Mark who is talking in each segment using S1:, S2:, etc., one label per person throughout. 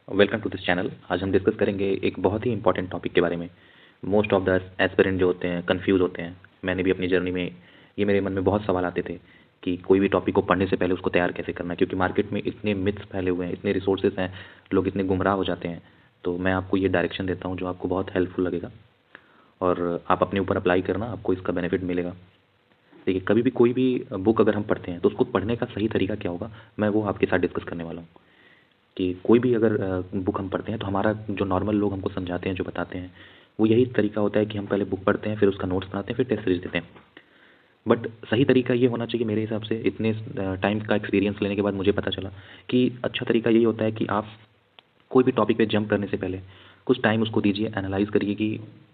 S1: Welcome to this channel. आज हम discuss करेंगे एक बहुत ही इंपॉर्टेंट टॉपिक के बारे में। मोस्ट ऑफ द एस्पिरेंट जो होते हैं कंफ्यूज होते हैं। मैंने भी अपनी जर्नी में ये मेरे मन में बहुत सवाल आते थे कि कोई भी टॉपिक को पढ़ने से पहले उसको तैयार कैसे करना है, क्योंकि मार्केट में इतने मिथ्स फैले हुए हैं, इतने रिसोर्सेज हैं, लोग इतने गुमराह हो जाते हैं। तो मैं आपको ये डायरेक्शन देता हूँ जो आपको बहुत हेल्पफुल लगेगा और आप अपने ऊपर अप्लाई करना, आपको इसका बेनिफिट मिलेगा। देखिए, कभी भी कोई भी बुक अगर हम पढ़ते हैं तो उसको पढ़ने का सही तरीका क्या होगा, मैं वो आपके साथ डिस्कस करने वाला हूँ। कि कोई भी अगर बुक हम पढ़ते हैं तो हमारा जो नॉर्मल लोग हमको समझाते हैं, जो बताते हैं, वो यही तरीका होता है कि हम पहले बुक पढ़ते हैं, फिर उसका नोट्स बनाते हैं, फिर टेस्ट सीरीज देते हैं। बट सही तरीका ये होना चाहिए मेरे हिसाब से। इतने टाइम का एक्सपीरियंस लेने के बाद मुझे पता चला कि अच्छा तरीका यही होता है कि आप कोई भी टॉपिक पे जंप करने से पहले कुछ टाइम उसको दीजिए, एनालाइज करिए कि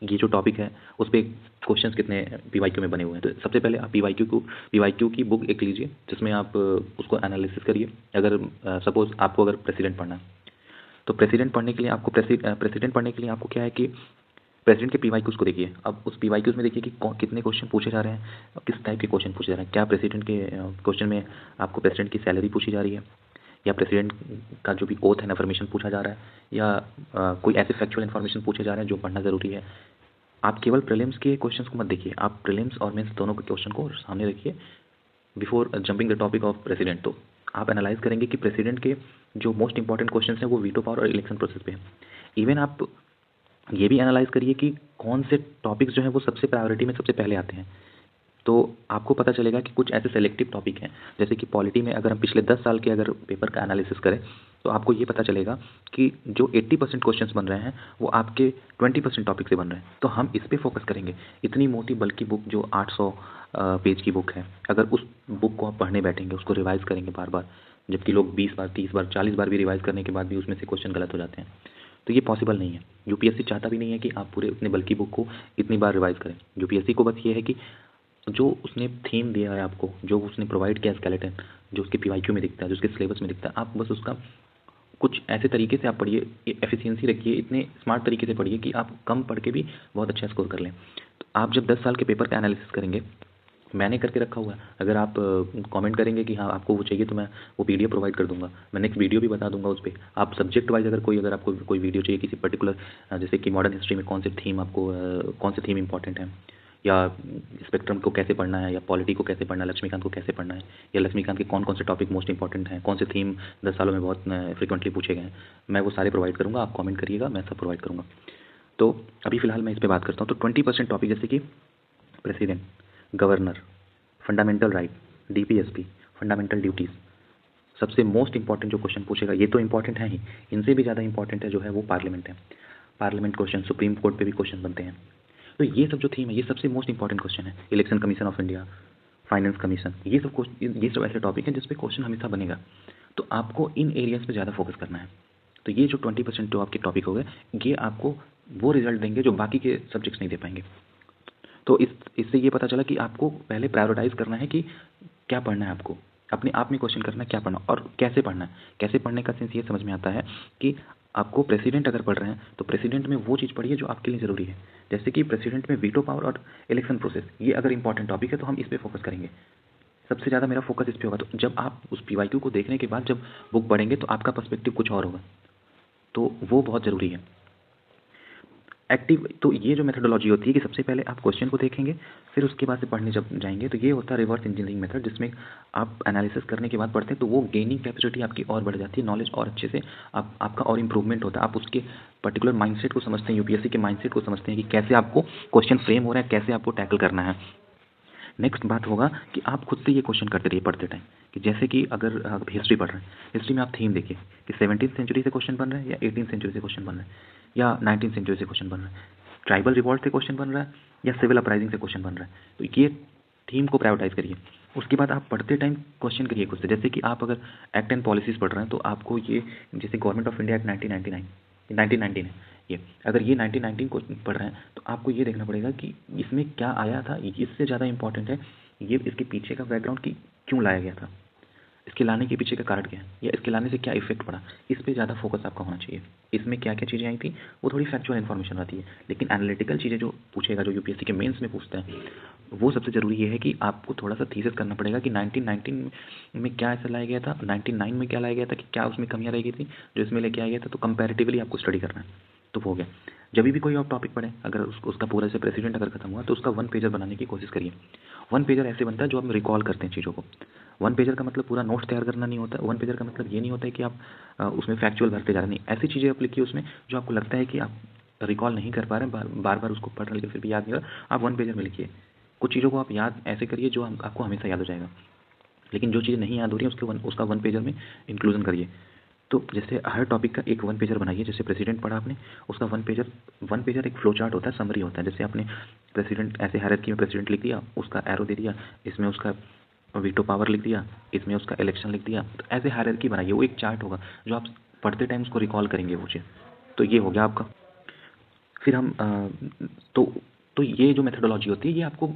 S1: ये जो टॉपिक है उस पर क्वेश्चंस कितने पीवाईक्यू में बने हुए हैं। तो सबसे पहले आप पीवाईक्यू की बुक एक लीजिए जिसमें आप उसको एनालिसिस करिए। अगर सपोज आपको अगर प्रेसिडेंट पढ़ना है तो प्रेसिडेंट पढ़ने के लिए आपको प्रेसिडेंट पढ़ने के लिए आपको क्या है कि प्रेसिडेंट के पीवाईक्यूज को देखिए। अब उस पीवाईक्यूज में देखिए कि कितने क्वेश्चन पूछे जा रहे हैं, किस टाइप के क्वेश्चन पूछे जा रहे हैं। क्या प्रेसिडेंट के क्वेश्चन में आपको प्रेसिडेंट की सैलरी पूछी जा रही है, या प्रेसिडेंट का जो भी ओथ एंड अफर्मेशन पूछा जा रहा है, या कोई ऐसे फैक्चुअल इन्फॉर्मेशन पूछे जा रहे हैं जो पढ़ना ज़रूरी है। आप केवल प्रीलिम्स के क्वेश्चंस को मत देखिए, आप प्रीलिम्स और मेंस दोनों के क्वेश्चन को सामने रखिए before jumping the topic of president. तो आप एनालाइज करेंगे कि प्रेसिडेंट के जो मोस्ट इंपॉर्टेंट क्वेश्चन हैं वो वीटो पावर और इलेक्शन प्रोसेस पे है। इवन आप ये भी एनालाइज करिए कि कौन से टॉपिक्स जो हैं वो सबसे प्रायोरिटी में सबसे पहले आते हैं। तो आपको पता चलेगा कि कुछ ऐसे सेलेक्टिव टॉपिक हैं, जैसे कि पॉलिटी में अगर हम पिछले 10 साल के अगर पेपर का एनालिसिस करें तो आपको ये पता चलेगा कि जो 80% क्वेश्चंस बन रहे हैं वो आपके 20% टॉपिक से बन रहे हैं। तो हम इस पे फोकस करेंगे। इतनी मोटी बल्कि बुक जो 800 पेज की बुक है, अगर उस बुक को आप पढ़ने बैठेंगे, उसको रिवाइज करेंगे बार बार, जबकि लोग 20 बार, 30 बार, 40 बार भी रिवाइज करने के बाद भी उसमें से क्वेश्चन गलत हो जाते हैं, तो ये पॉसिबल नहीं है। यूपीएससी चाहता भी नहीं है कि आप पूरे उतने बल्कि बुक को इतनी बार रिवाइज करें। यूपीएससी को बस ये है कि जो उसने थीम दिया है आपको, जो उसने प्रोवाइड किया स्केलेटन, जो उसके पीवाईक्यू में दिखता है, जो उसके सिलेबस में दिखता है, आप बस उसका कुछ ऐसे तरीके से आप पढ़िए, एफिशिएंसी रखिए, इतने स्मार्ट तरीके से पढ़िए कि आप कम पढ़ के भी बहुत अच्छा स्कोर कर लें। तो आप जब 10 साल के पेपर का एनालिसिस करेंगे, मैंने करके रखा हुआ है। अगर आप कमेंट करेंगे कि हाँ आपको वो चाहिए तो मैं वो पीडीएफ प्रोवाइड कर दूंगा। मैं नेक्स्ट वीडियो भी बता दूंगा उस पर। आप सब्जेक्ट वाइज अगर आपको कोई वीडियो चाहिए किसी पर्टिकुलर, जैसे कि मॉडर्न हिस्ट्री में कौन से थीम आपको कौन से थीम इंपॉर्टेंट है, या स्पेक्ट्रम को कैसे पढ़ना है, या पॉलिटी को कैसे पढ़ना है, लक्ष्मीकांत को कैसे पढ़ना है, या लक्ष्मीकांत के कौन कौन से टॉपिक मोस्ट इंपॉर्टेंट हैं, कौन से थीम 10 सालों में बहुत फ्रिक्वेंटली पूछे गए हैं, मैं वो सारे प्रोवाइड करूँगा। आप कमेंट करिएगा, मैं सब प्रोवाइड करूँगा। तो अभी फ़िलहाल मैं इस पर बात करता हूँ। तो 20% टॉपिक जैसे कि president, governor, fundamental right, DPSP, fundamental duties, सबसे मोस्ट इंपॉर्टेंट जो क्वेश्चन पूछेगा, ये तो इंपॉर्टेंट है ही, इनसे भी ज़्यादा इंपॉर्टेंट है जो है वो पार्लियामेंट है। पार्लियामेंट क्वेश्चन, सुप्रीम कोर्ट पे भी क्वेश्चन बनते हैं। तो ये सब जो थीम है, ये सबसे मोस्ट इंपॉर्टेंट क्वेश्चन है। Election commission of India, finance commission, ये सब ऐसे टॉपिक हैं जिस पे क्वेश्चन हमेशा बनेगा। तो आपको इन एरियाज पे ज़्यादा फोकस करना है। तो ये जो 20% जो आपके टॉपिक हो गए, ये आपको वो रिजल्ट देंगे जो बाकी के सब्जेक्ट्स नहीं दे पाएंगे। तो इससे ये पता चला कि आपको पहले प्रायोरिटाइज करना है कि क्या पढ़ना है। आपको अपने आप में क्वेश्चन करना है क्या पढ़ना और कैसे पढ़ना है। कैसे पढ़ने का सेंस ये समझ में आता है कि आपको प्रेसिडेंट अगर पढ़ रहे हैं तो प्रेसिडेंट में वो चीज़ पढ़िए जो आपके लिए ज़रूरी है। जैसे कि प्रेसिडेंट में वीटो पावर और इलेक्शन प्रोसेस, ये अगर इंपॉर्टेंट टॉपिक है तो हम इस पर फोकस करेंगे। सबसे ज़्यादा मेरा फोकस इस पर होगा। तो जब आप उस पीवाईक्यू को देखने के बाद जब बुक पढ़ेंगे तो आपका पर्सपेक्टिव कुछ और होगा। तो वो बहुत ज़रूरी है। एक्टिव, तो ये जो मेथडोलॉजी होती है कि सबसे पहले आप क्वेश्चन को देखेंगे, फिर उसके बाद से पढ़ने जब जाएंगे, तो ये होता है रिवर्स इंजीनियरिंग मेथड, जिसमें आप एनालिसिस करने के बाद पढ़ते हैं तो वो गेनिंग कैपेसिटी आपकी और बढ़ जाती है, नॉलेज और अच्छे से आपका और इंप्रूवमेंट होता है। आप उसके पर्टिकुलर माइंडसेट को समझते हैं, यूपीएससी के माइंडसेट को समझते हैं कि कैसे आपको क्वेश्चन फ्रेम हो रहा है, कैसे आपको टैकल करना है। नेक्स्ट बात होगा कि आप खुद से ये क्वेश्चन करते रहिए पढ़ते टाइम, कि जैसे कि अगर आप हिस्ट्री पढ़ रहे हैं, हिस्ट्री में आप थीम देखिए कि 17th सेंचुरी से क्वेश्चन बन रहा है, या 18th सेंचुरी से क्वेश्चन बन रहा है, या 19th सेंचुरी से क्वेश्चन बन रहा है, ट्राइबल रिवॉल्ट से क्वेश्चन बन रहा है, या सिविल अपराइजिंग से क्वेश्चन बन रहा है। तो ये थीम को प्रायोरिटाइज करिए। उसके बाद आप पढ़ते टाइम क्वेश्चन करिए खुद से। जैसे कि आप अगर एक्ट एंड पॉलिसीज़ पढ़ रहे हैं तो आपको ये, जैसे गवर्नमेंट ऑफ इंडिया एक्ट 1919 है, ये अगर ये 1919 को पढ़ रहे हैं तो आपको ये देखना पड़ेगा कि इसमें क्या आया था। इससे ज़्यादा इंपॉर्टेंट है ये इसके पीछे का बैकग्राउंड कि क्यों लाया गया था, इसके लाने के पीछे का कारण क्या है, या इसके लाने से क्या इफेक्ट पड़ा। इस पे ज़्यादा फोकस आपका होना चाहिए। इसमें क्या क्या चीज़ें आई थी वो थोड़ी फैक्चुअल इन्फॉर्मेशन आती है, लेकिन एनालिटिकल चीज़ें जो पूछेगा, जो यूपीएससी के मेंस में पूछता है, वो सबसे ज़रूरी ये है कि आपको थोड़ा-सा थीसिस करना पड़ेगा कि 1919 में क्या ऐसा लाया गया था, 99 में क्या लाया गया था, कि क्या उसमें कमियाँ रह गई थी, जो इसमें लेके आया गया था, तो कंपैरेटिवली आपको स्टडी करना है। तो वो हो गया। जभी भी कोई आप टॉपिक पढ़ें, अगर उसका पूरा जैसे प्रेसिडेंट अगर खत्म हुआ, तो उसका वन पेजर बनाने की कोशिश करिए। वन पेजर ऐसे बनता है जो आप रिकॉल करते हैं चीज़ों को। वन पेजर का मतलब पूरा नोट्स तैयार करना नहीं होता। वन पेजर का मतलब ये नहीं होता है कि आप उसमें फैक्चुअल भरते जा रहे हैं, नहीं। ऐसी चीज़ें आप लिखिए उसमें जो आपको लगता है कि आप रिकॉल नहीं कर पा रहे हैं, बार-बार उसको पढ़ लेकिन फिर भी याद नहीं हो रहा, आप वन पेजर में लिखिए। कुछ चीज़ों को आप याद ऐसे करिए जो आपको हमेशा याद हो जाएगा। लेकिन जो चीज़ें नहीं याद हो रही हैं उसका वन पेजर में इंक्लूज़न करिए। तो जैसे हर टॉपिक का एक वन पेजर बनाइए। जैसे प्रेसिडेंट पढ़ा आपने, उसका वन पेजर एक फ्लो चार्ट होता है, समरी होता है। जैसे आपने प्रेसिडेंट ऐसे हायरार्की में प्रेसिडेंट लिख दिया, उसका एरो दे दिया, इसमें उसका वीटो पावर लिख दिया, इसमें उसका इलेक्शन लिख दिया। तो ऐसे हायरार्की बनाइए, वो एक चार्ट होगा जो आप पढ़ते टाइम उसको रिकॉल करेंगे वो चीज़। तो ये हो गया आपका। फिर हम तो तो ये जो मेथोडोलॉजी होती है ये आपको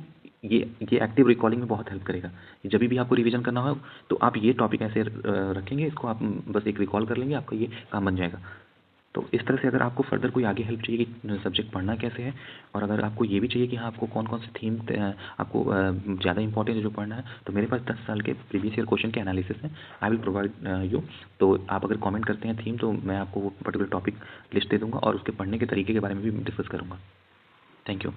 S1: ये ये एक्टिव रिकॉलिंग में बहुत हेल्प करेगा। जब भी आपको रिवीजन करना हो तो आप ये टॉपिक ऐसे रखेंगे, इसको आप बस एक रिकॉल कर लेंगे, आपका ये काम बन जाएगा। तो इस तरह से अगर आपको फर्दर कोई आगे हेल्प चाहिए कि सब्जेक्ट पढ़ना कैसे है, और अगर आपको ये भी चाहिए कि हाँ आपको कौन कौन से थीम आपको ज़्यादा इंपॉर्टेंट है जो पढ़ना है, तो मेरे पास 10 साल के प्रीवियस ईयर क्वेश्चन के एनालिसिस हैं। I will provide you. तो आप अगर कमेंट करते हैं थीम, तो मैं आपको वो पर्टिकुलर टॉपिक लिस्ट दे दूँगा और उसके पढ़ने के तरीके के बारे में भी डिस्कस करूँगा। Thank you.